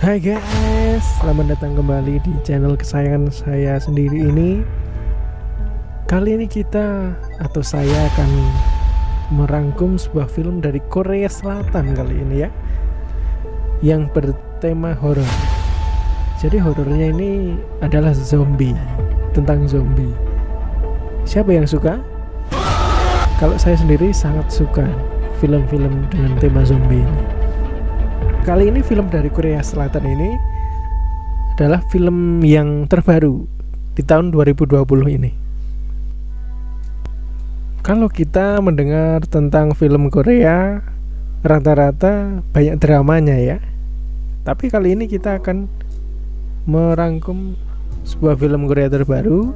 Hai guys, selamat datang kembali di channel kesayangan saya sendiri ini. Kali ini saya akan merangkum sebuah film dari Korea Selatan kali ini ya, yang bertema horor. Jadi horornya ini adalah zombie, tentang zombie. Siapa yang suka? Kalau saya sendiri sangat suka film-film dengan tema zombie ini. Kali ini film dari Korea Selatan ini adalah film yang terbaru di tahun 2020 ini. Kalau kita mendengar tentang film Korea, rata-rata banyak dramanya ya. Tapi kali ini kita akan merangkum sebuah film Korea terbaru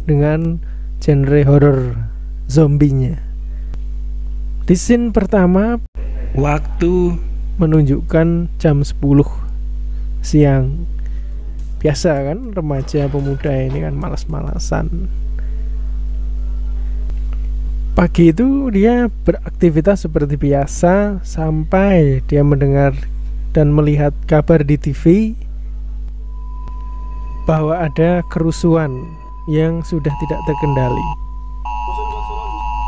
dengan genre horor zombinya. Di scene pertama, waktu menunjukkan jam 10 siang. Biasa kan remaja pemuda ini kan malas-malasan. Pagi itu dia beraktivitas seperti biasa sampai dia mendengar dan melihat kabar di TV bahwa ada kerusuhan yang sudah tidak terkendali.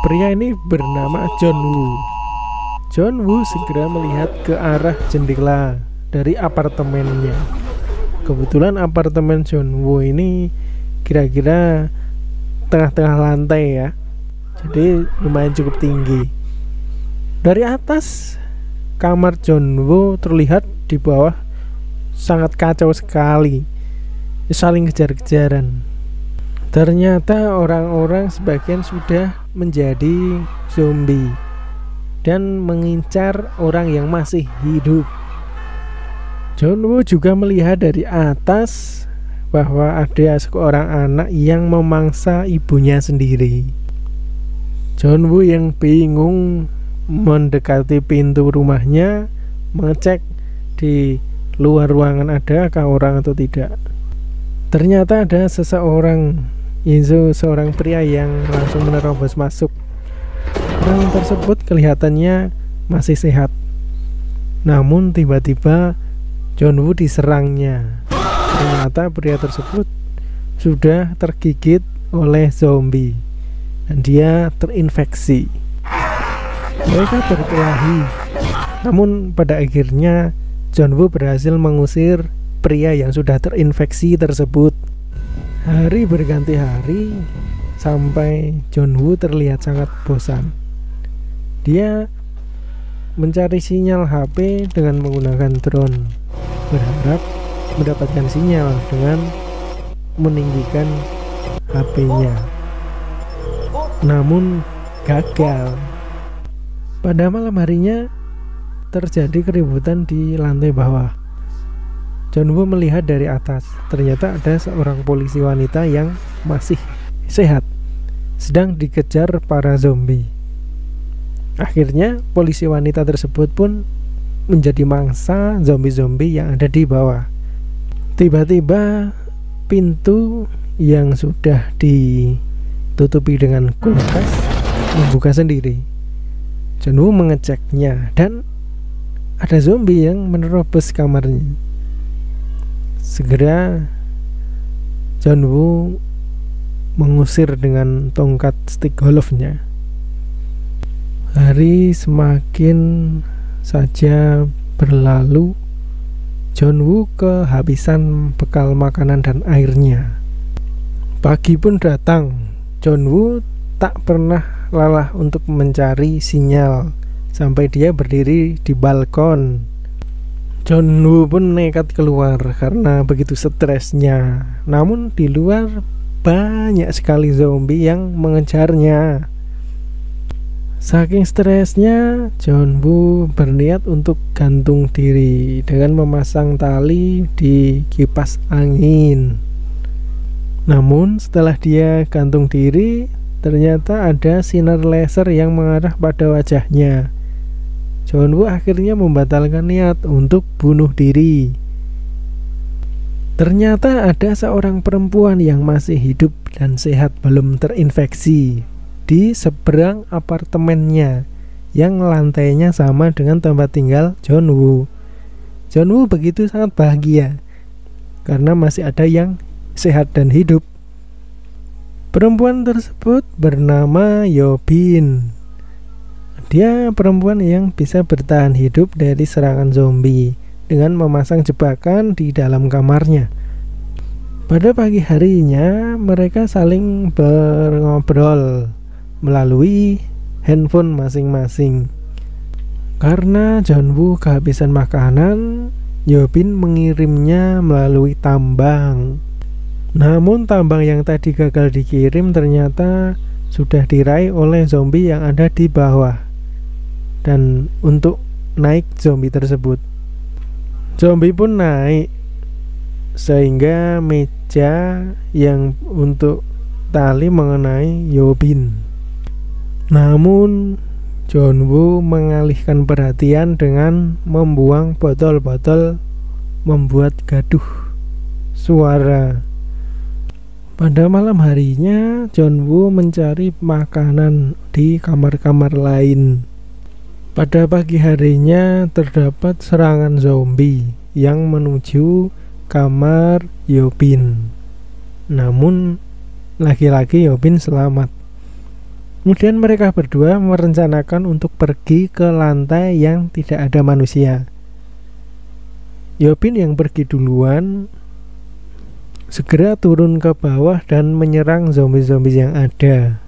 Pria ini bernama John Woo. John Woo segera melihat ke arah jendela dari apartemennya. Kebetulan apartemen John Woo ini kira-kira tengah-tengah lantai ya, jadi lumayan cukup tinggi. Dari atas kamar John Woo terlihat di bawah sangat kacau sekali, saling kejar-kejaran. Ternyata orang-orang sebagian sudah menjadi zombie dan mengincar orang yang masih hidup. John Woo juga melihat dari atas bahwa ada seorang anak yang memangsa ibunya sendiri. John Woo yang bingung mendekati pintu rumahnya, mengecek di luar ruangan adakah orang atau tidak. Ternyata ada seorang pria yang langsung menerobos masuk. Orang tersebut kelihatannya masih sehat. Namun tiba-tiba John Woo diserangnya. Ternyata pria tersebut sudah tergigit oleh zombie dan dia terinfeksi. Mereka berkelahi. Namun pada akhirnya John Woo berhasil mengusir pria yang sudah terinfeksi tersebut. Hari berganti hari sampai John Woo terlihat sangat bosan. Dia mencari sinyal HP dengan menggunakan drone, berharap mendapatkan sinyal dengan meninggikan HP-nya. Namun gagal. Pada malam harinya terjadi keributan di lantai bawah. John Woo melihat dari atas, ternyata ada seorang polisi wanita yang masih sehat, sedang dikejar para zombie. Akhirnya polisi wanita tersebut pun menjadi mangsa zombie-zombie yang ada di bawah. Tiba-tiba pintu yang sudah ditutupi dengan kulkas membuka sendiri. John Woo mengeceknya dan ada zombie yang menerobos kamarnya. Segera John Woo mengusir dengan tongkat stick golfnya. Hari semakin saja berlalu. John Woo kehabisan bekal makanan dan airnya. Pagi pun datang. John Woo tak pernah lelah untuk mencari sinyal sampai dia berdiri di balkon. John Woo pun nekat keluar karena begitu stresnya. Namun di luar banyak sekali zombie yang mengejarnya. Saking stresnya, John Woo berniat untuk gantung diri dengan memasang tali di kipas angin. Namun setelah dia gantung diri, ternyata ada sinar laser yang mengarah pada wajahnya. John Woo akhirnya membatalkan niat untuk bunuh diri. Ternyata ada seorang perempuan yang masih hidup dan sehat, belum terinfeksi, di seberang apartemennya yang lantainya sama dengan tempat tinggal John Woo. Jeonwoo begitu sangat bahagia karena masih ada yang sehat dan hidup. Perempuan tersebut bernama Yeobin. Dia perempuan yang bisa bertahan hidup dari serangan zombie dengan memasang jebakan di dalam kamarnya. Pada pagi harinya mereka saling berngobrol melalui handphone masing-masing. Karena Jeonwoo kehabisan makanan, Yeobin mengirimnya melalui tambang. Namun tambang yang tadi gagal dikirim ternyata sudah diraih oleh zombie yang ada di bawah. Dan untuk naik zombie tersebut, zombie pun naik, sehingga meja yang untuk tali mengenai Yeobin. Namun Jeonwoo mengalihkan perhatian dengan membuang botol-botol membuat gaduh suara. Pada malam harinya, Jeonwoo mencari makanan di kamar-kamar lain. Pada pagi harinya terdapat serangan zombie yang menuju kamar Yeobin. Namun laki-laki Yeobin selamat. Kemudian mereka berdua merencanakan untuk pergi ke lantai yang tidak ada manusia. Yeobin yang pergi duluan segera turun ke bawah dan menyerang zombie-zombie yang ada.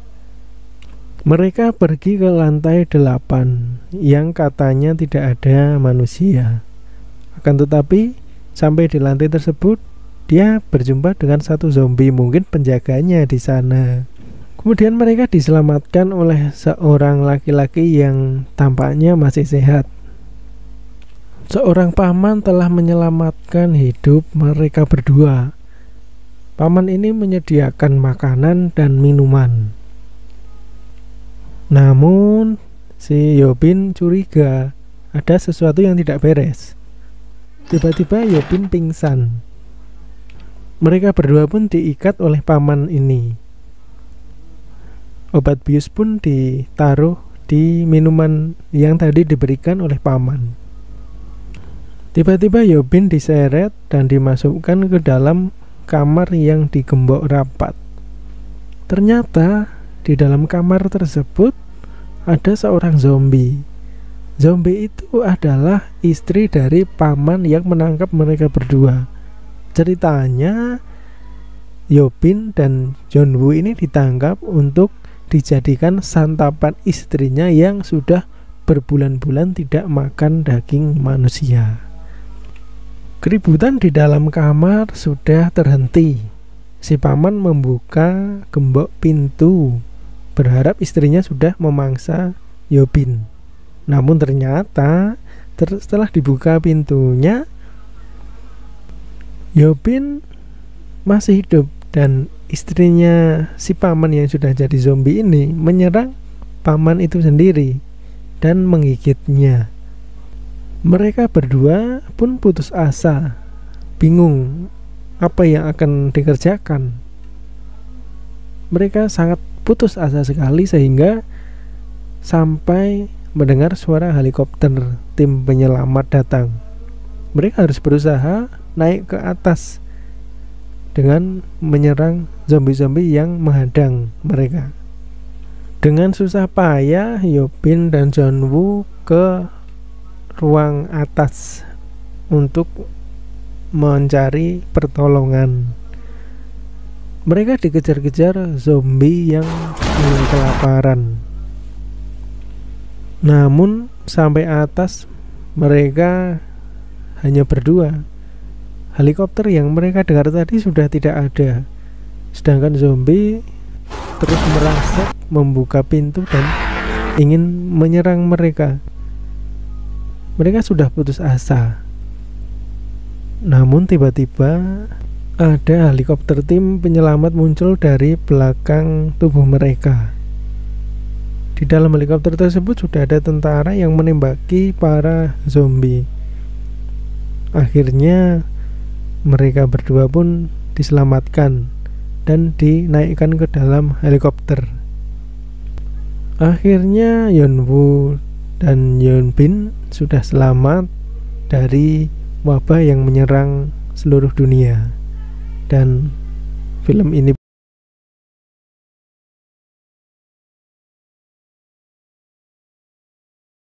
Mereka pergi ke lantai 8 yang katanya tidak ada manusia. Akan tetapi sampai di lantai tersebut dia berjumpa dengan satu zombie, mungkin penjaganya di sana. Kemudian mereka diselamatkan oleh seorang laki-laki yang tampaknya masih sehat. Seorang paman telah menyelamatkan hidup mereka berdua. Paman ini menyediakan makanan dan minuman. Namun si Yeobin curiga ada sesuatu yang tidak beres. Tiba-tiba Yeobin pingsan. Mereka berdua pun diikat oleh paman ini. Obat bius pun ditaruh di minuman yang tadi diberikan oleh paman. Tiba-tiba Yeobin diseret dan dimasukkan ke dalam kamar yang digembok rapat. Ternyata di dalam kamar tersebut ada seorang zombie. Zombie itu adalah istri dari paman yang menangkap mereka berdua. Ceritanya Yeobin dan Jeonwoo ini ditangkap untuk dijadikan santapan istrinya yang sudah berbulan-bulan tidak makan daging manusia. Keributan di dalam kamar sudah terhenti. Si paman membuka gembok pintu, berharap istrinya sudah memangsa Yeobin. Namun ternyata setelah dibuka pintunya, Yeobin masih hidup dan istrinya si paman yang sudah jadi zombie ini menyerang paman itu sendiri dan menggigitnya. Mereka berdua pun putus asa, bingung apa yang akan dikerjakan. Mereka sangat putus asa sekali sehingga sampai mendengar suara helikopter tim penyelamat datang. Mereka harus berusaha naik ke atas dengan menyerang zombie-zombie yang menghadang mereka. Dengan susah payah Yeobin dan Jeonwoo ke ruang atas untuk mencari pertolongan. Mereka dikejar-kejar zombie yang mulai kelaparan. Namun sampai atas mereka hanya berdua. Helikopter yang mereka dengar tadi sudah tidak ada. Sedangkan zombie terus merangsek membuka pintu dan ingin menyerang mereka. Mereka sudah putus asa. Namun tiba-tiba ada helikopter tim penyelamat muncul dari belakang tubuh mereka. Di dalam helikopter tersebut sudah ada tentara yang menembaki para zombie. Akhirnya mereka berdua pun diselamatkan dan dinaikkan ke dalam helikopter. Akhirnya Yeonwoo dan Yeonbin sudah selamat dari wabah yang menyerang seluruh dunia. Dan film ini